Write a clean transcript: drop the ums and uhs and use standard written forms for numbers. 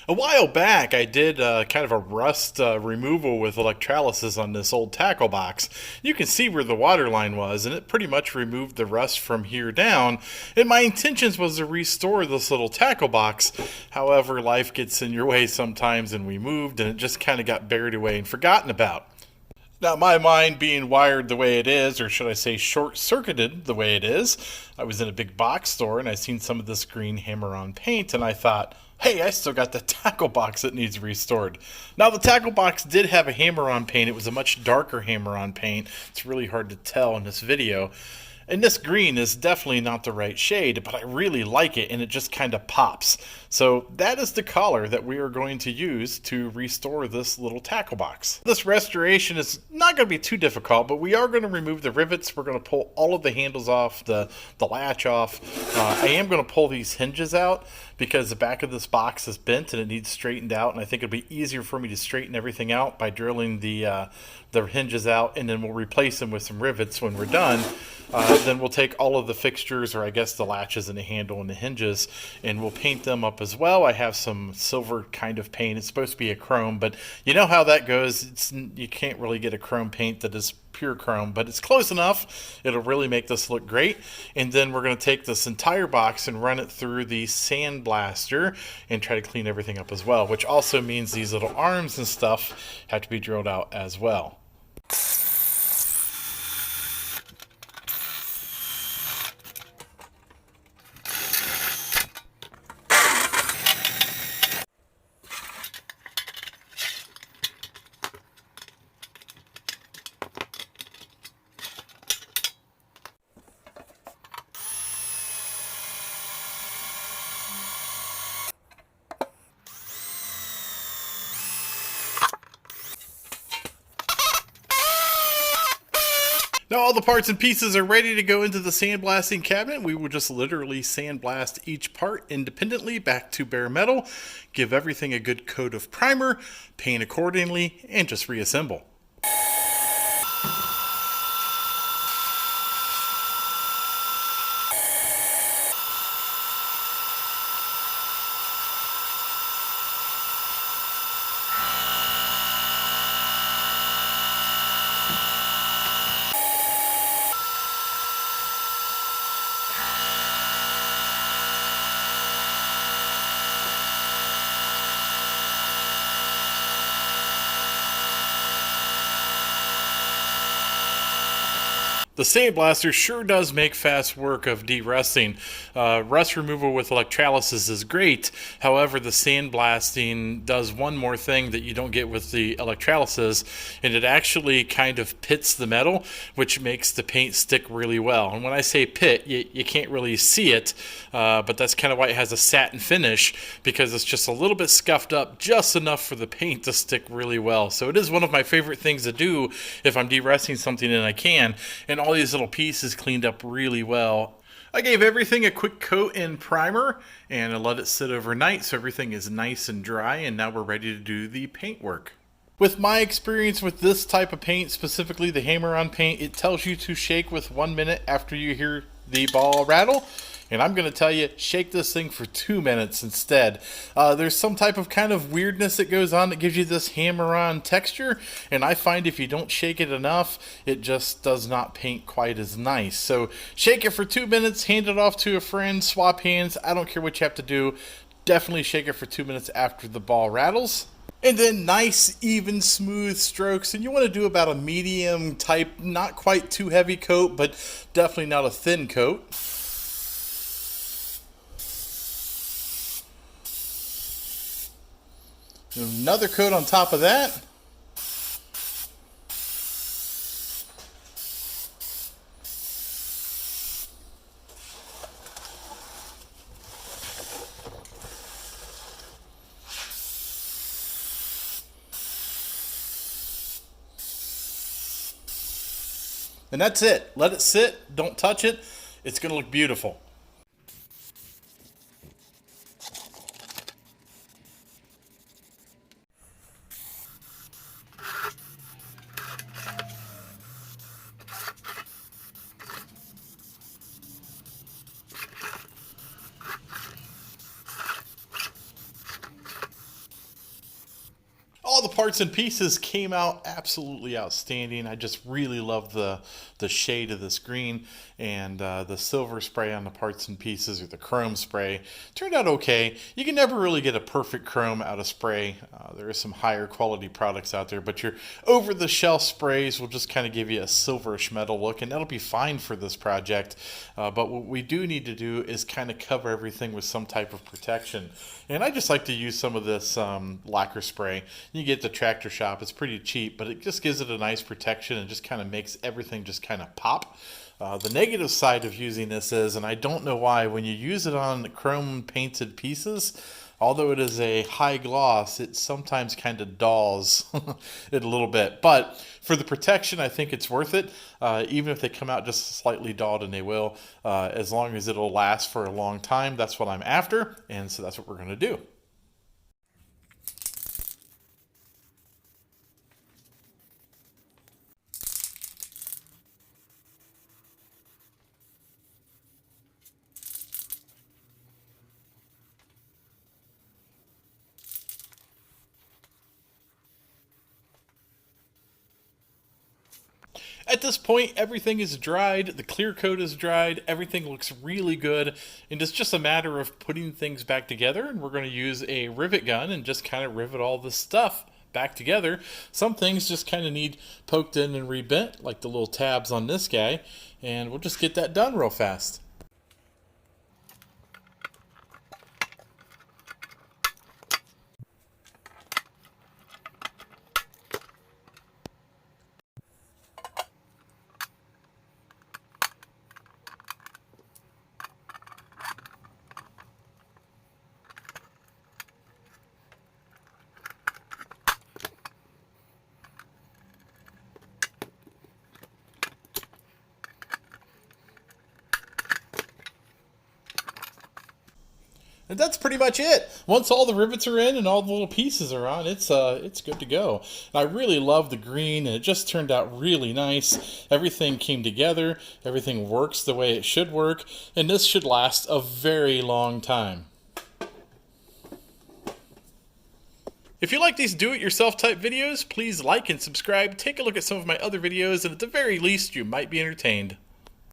A while back, I did kind of a rust removal with electrolysis on this old tackle box. You can see where the water line was, and it pretty much removed the rust from here down. And my intentions was to restore this little tackle box. However, life gets in your way sometimes, and we moved, and it just kind of got buried away and forgotten about. Now, my mind being wired the way it is, or should I say short circuited the way it is, I was in a big box store and I seen some of this green hammer on paint, and I thought, hey, I still got the tackle box that needs restored. Now, the tackle box did have a hammer on paint. It was a much darker hammer on paint. It's really hard to tell in this video. And this green is definitely not the right shade, but I really like it, and it just kind of pops. So that is the color that we are going to use to restore this little tackle box. This restoration is not going to be too difficult, but we are going to remove the rivets. We're going to pull all of the handles off, the latch off. I am going to pull these hinges out because the back of this box is bent and it needs straightened out, and I think it'll be easier for me to straighten everything out by drilling the hinges out, and then we'll replace them with some rivets when we're done. Then we'll take all of the fixtures, or I guess the latches and the handle and the hinges, and we'll paint them up as well. I have some silver kind of paint. It's supposed to be a chrome, but you know how that goes. You can't really get a chrome paint that is pure chrome, but it's close enough. It'll really make this look great. And then we're going to take this entire box and run it through the sandblaster and try to clean everything up as well, which also means these little arms and stuff have to be drilled out as well. Now all the parts and pieces are ready to go into the sandblasting cabinet. We will just literally sandblast each part independently back to bare metal, give everything a good coat of primer, paint accordingly, and just reassemble. The sandblaster sure does make fast work of de-rusting. Rust removal with electrolysis is great. However, the sandblasting does one more thing that you don't get with the electrolysis, and it actually kind of pits the metal, which makes the paint stick really well. And when I say pit, you can't really see it, but that's kind of why it has a satin finish, because it's just a little bit scuffed up, just enough for the paint to stick really well. So it is one of my favorite things to do if I'm de-rusting something and I can. And all these little pieces cleaned up really well. I gave everything a quick coat in primer and I let it sit overnight so everything is nice and dry, and now we're ready to do the paint work. With my experience with this type of paint, specifically the hammer on paint, it tells you to shake with 1 minute after you hear the ball rattle. And I'm going to tell you, shake this thing for 2 minutes instead. There's some type of kind of weirdness that goes on that gives you this hammer-on texture. And I find if you don't shake it enough, it just does not paint quite as nice. So shake it for 2 minutes, hand it off to a friend, swap hands. I don't care what you have to do. Definitely shake it for 2 minutes after the ball rattles. And then nice, even, smooth strokes. And you want to do about a medium type, not quite too heavy coat, but definitely not a thin coat. Another coat on top of that. And that's it. Let it sit. Don't touch it. It's going to look beautiful. All the parts and pieces came out absolutely outstanding. I just really love the shade of this green, and the silver spray on the parts and pieces, or the chrome spray, turned out okay. You can never really get a perfect chrome out of spray. There are some higher quality products out there, but your over-the-shelf sprays will just kind of give you a silverish metal look, and that'll be fine for this project. But what we do need to do is kind of cover everything with some type of protection. And I just like to use some of this lacquer spray. You get the Tractor Shop. It's pretty cheap, but it just gives it a nice protection and just kind of makes everything just kind of pop. The negative side of using this is, and I don't know why, when you use it on chrome painted pieces, although it is a high gloss, it sometimes kind of dulls it a little bit. But for the protection, I think it's worth it. Even if they come out just slightly dulled, and they will, as long as it'll last for a long time, that's what I'm after. And so that's what we're going to do. At this point, everything is dried, the clear coat is dried, everything looks really good, and it's just a matter of putting things back together. And we're going to use a rivet gun and just kind of rivet all this stuff back together. Some things just kind of need poked in and rebent, like the little tabs on this guy, and we'll just get that done real fast. And that's pretty much it. Once all the rivets are in and all the little pieces are on, it's good to go. And I really love the green, and it just turned out really nice. Everything came together. Everything works the way it should work. And this should last a very long time. If you like these do-it-yourself type videos, please like and subscribe. Take a look at some of my other videos, and at the very least, you might be entertained.